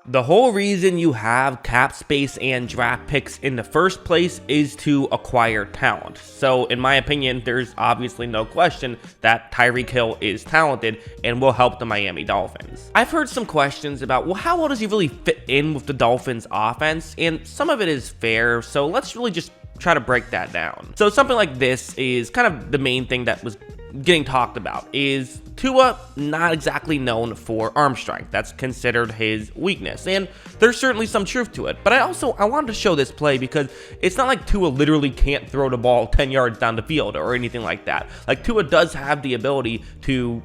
The whole reason you have cap space and draft picks in the first place is to acquire talent. So in my opinion, there's obviously no question that Tyreek Hill is talented and will help the Miami Dolphins. I've heard some questions about, well, how well does he really fit in with the Dolphins offense? And some of it is fair, so let's really just try to break that down. So something like this is kind of the main thing that was getting talked about. Is Tua not exactly known for arm strength? That's considered his weakness, and there's certainly some truth to it. But I wanted to show this play because it's not like Tua literally can't throw the ball 10 yards down the field or anything like that. Like, Tua does have the ability to,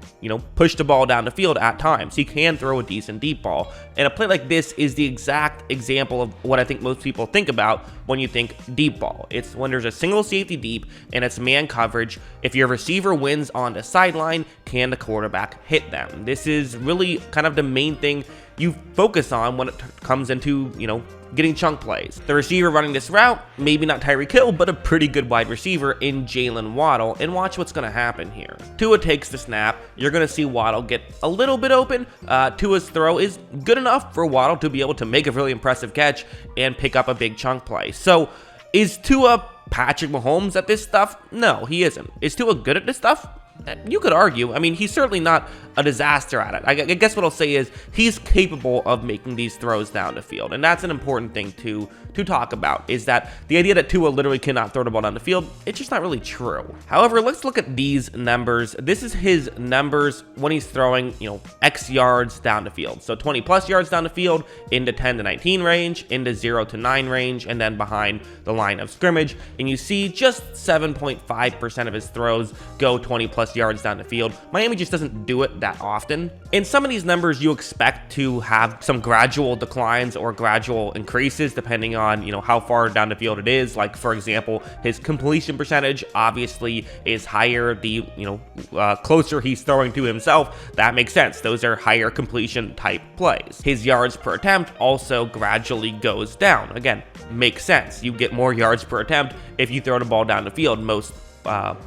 push the ball down the field at times. He can throw a decent deep ball, and a play like this is the exact example of what I think most people think about when you think deep ball. It's when there's a single safety deep and it's man coverage. If your receiver wins on the sideline, can the quarterback hit them? This is really kind of the main thing you focus on when it comes into, getting chunk plays. The receiver running this route, maybe not Tyreek Hill, but a pretty good wide receiver in Jalen Waddle, and watch what's going to happen here. Tua takes the snap. You're going to see Waddle get a little bit open. Tua's throw is good enough for Waddle to be able to make a really impressive catch and pick up a big chunk play. So, is Tua Patrick Mahomes at this stuff? No, he isn't. Is Tua good at this stuff? You could argue. I mean, he's certainly not a disaster at it. I guess what I'll say is he's capable of making these throws down the field, and that's an important thing to talk about, is that the idea that Tua literally cannot throw the ball down the field, it's just not really true. However, let's look at these numbers. This is his numbers when he's throwing, X yards down the field. So 20 plus yards down the field, into 10 to 19 range, into 0 to 9 range, and then behind the line of scrimmage. And you see just 7.5% of his throws go 20 plus yards down the field. Miami just doesn't do it that often. In some of these numbers, you expect to have some gradual declines or gradual increases depending on, how far down the field it is. Like, for example, his completion percentage obviously is higher the, closer he's throwing to himself. That makes sense. Those are higher completion type plays. His yards per attempt also gradually goes down. Again, makes sense. You get more yards per attempt if you throw the ball down the field. Most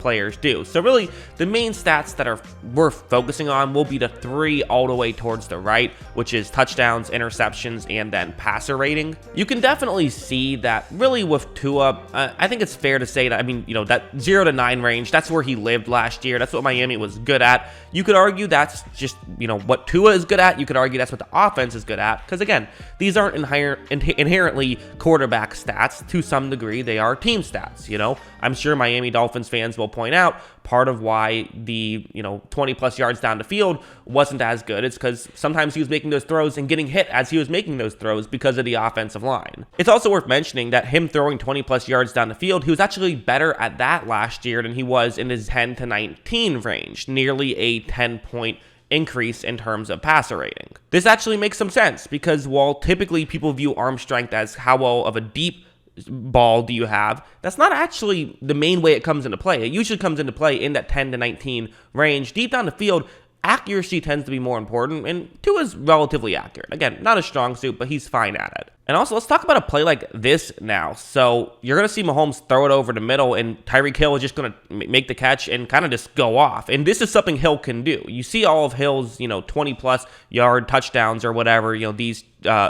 players do. So really, the main stats that are worth focusing on will be the three all the way towards the right, which is touchdowns, interceptions, and then passer rating. You can definitely see that really with Tua, I think it's fair to say that, that 0 to 9 range, that's where he lived last year. That's what Miami was good at. You could argue that's just, what Tua is good at. You could argue that's what the offense is good at. Because again, these aren't inherently quarterback stats. To some degree, they are team stats, I'm sure Miami Dolphins fans will point out part of why the 20 plus yards down the field wasn't as good. It's because sometimes he was making those throws and getting hit as he was making those throws because of the offensive line. It's also worth mentioning that him throwing 20 plus yards down the field, he was actually better at that last year than he was in his 10 to 19 range, nearly a 10-point increase in terms of passer rating. This actually makes some sense because while typically people view arm strength as how well of a deep ball do you have, that's not actually the main way it comes into play. It usually comes into play in that 10 to 19 range. Deep down the field, accuracy tends to be more important, and Tua is relatively accurate. Again, not a strong suit, but he's fine at it. And also, let's talk about a play like this now. So you're going to see Mahomes throw it over the middle, and Tyreek Hill is just going to make the catch and kind of just go off. And this is something Hill can do. You see all of Hill's, 20-plus yard touchdowns or whatever, these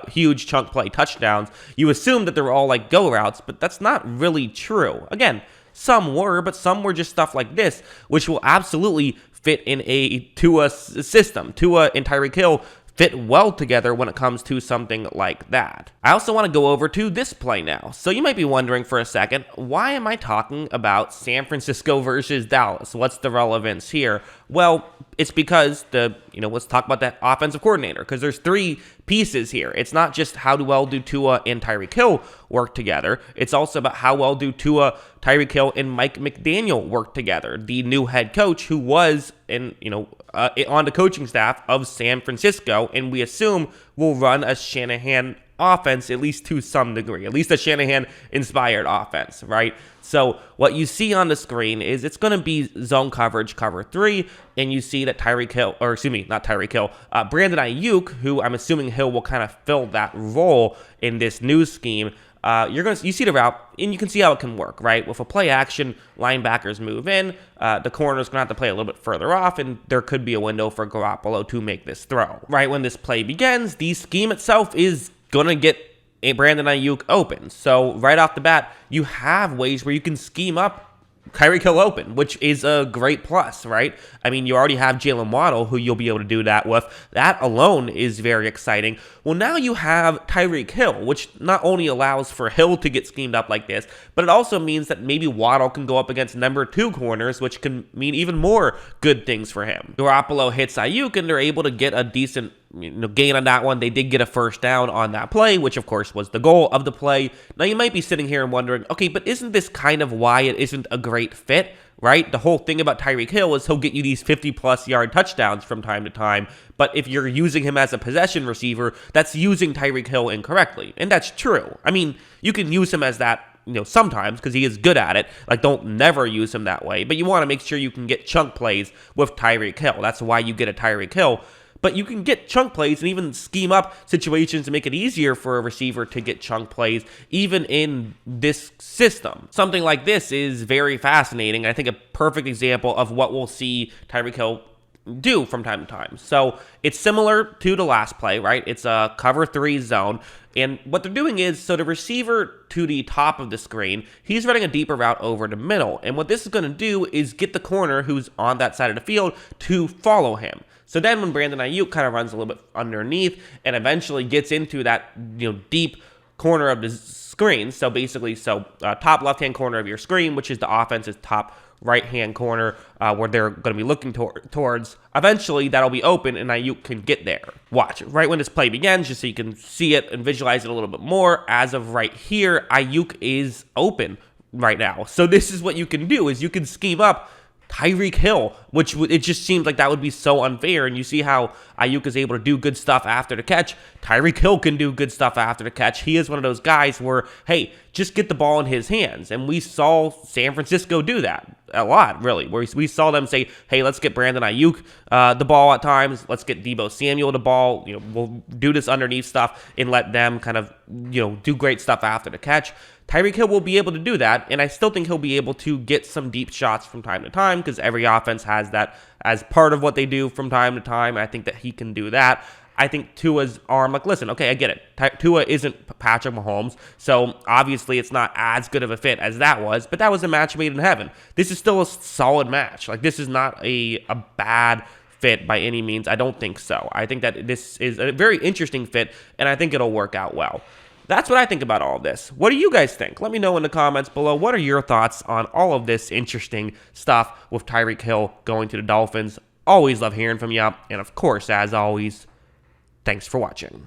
huge chunk play touchdowns. You assume that they're all like go routes, but that's not really true. Again, some were, but some were just stuff like this, which will absolutely fit in a Tua system. Tua and Tyreek Hill fit well together when it comes to something like that. I also want to go over to this play now. So you might be wondering for a second, why am I talking about San Francisco versus Dallas? What's the relevance here? Well, it's because let's talk about that offensive coordinator, because there's three pieces here. It's not just how well do Tua and Tyreek Hill work together. It's also about how well do Tua, Tyreek Hill, and Mike McDaniel work together, the new head coach who was on the coaching staff of San Francisco, and we assume will run a Shanahan offense, at least to some degree, at least a Shanahan-inspired offense, right? So what you see on the screen is it's going to be zone coverage, cover 3, and you see that Brandon Ayuk, who I'm assuming Hill will kind of fill that role in this new scheme, you see the route, and you can see how it can work, right? With a play action, linebackers move in, the corner's going to have to play a little bit further off, and there could be a window for Garoppolo to make this throw. Right when this play begins, the scheme itself is going to get Brandon Ayuk open. So right off the bat, you have ways where you can scheme up Tyreek Hill open, which is a great plus, right? I mean, you already have Jalen Waddle, who you'll be able to do that with. That alone is very exciting. Well, now you have Tyreek Hill, which not only allows for Hill to get schemed up like this, but it also means that maybe Waddle can go up against number 2 corners, which can mean even more good things for him. Garoppolo hits Ayuk, and they're able to get a decent gain on that one. They did get a first down on that play, which of course was the goal of the play. Now you might be sitting here and wondering, okay, but isn't this kind of why it isn't a great fit, right? The whole thing about Tyreek Hill is he'll get you these 50-plus yard touchdowns from time to time, but if you're using him as a possession receiver, that's using Tyreek Hill incorrectly, and that's true. I mean, you can use him as that, sometimes, because he is good at it. Like, don't never use him that way, but you want to make sure you can get chunk plays with Tyreek Hill. That's why you get a Tyreek Hill. But you can get chunk plays and even scheme up situations to make it easier for a receiver to get chunk plays, even in this system. Something like this is very fascinating. I think a perfect example of what we'll see Tyreek Hill do from time to time. So it's similar to the last play, right? It's a cover 3 zone. And what they're doing is, so the receiver to the top of the screen, he's running a deeper route over the middle. And what this is going to do is get the corner who's on that side of the field to follow him. So then when Brandon Ayuk kind of runs a little bit underneath and eventually gets into that deep corner of the screen, so basically, top left-hand corner of your screen, which is the offense's top right-hand corner where they're going to be looking towards, eventually that'll be open and Ayuk can get there. Watch, right when this play begins, just so you can see it and visualize it a little bit more, as of right here, Ayuk is open right now. So this is what you can do, is you can scheme up Tyreek Hill, which it just seems like that would be so unfair. And you see how Ayuk is able to do good stuff after the catch. Tyreek Hill can do good stuff after the catch. He is one of those guys where, hey, just get the ball in his hands. And we saw San Francisco do that a lot, really, where we saw them say, hey, let's get Brandon Ayuk the ball at times. Let's get Deebo Samuel the ball. We'll do this underneath stuff and let them kind of, do great stuff after the catch. Tyreek Hill will be able to do that, and I still think he'll be able to get some deep shots from time to time, because every offense has that as part of what they do from time to time, and I think that he can do that. I think Tua's arm, listen, okay, I get it. Tua isn't Patrick Mahomes, so obviously it's not as good of a fit as that was, but that was a match made in heaven. This is still a solid match. This is not a bad fit by any means. I don't think so. I think that this is a very interesting fit, and I think it'll work out well. That's what I think about all of this. What do you guys think? Let me know in the comments below. What are your thoughts on all of this interesting stuff with Tyreek Hill going to the Dolphins? Always love hearing from you. And of course, as always, thanks for watching.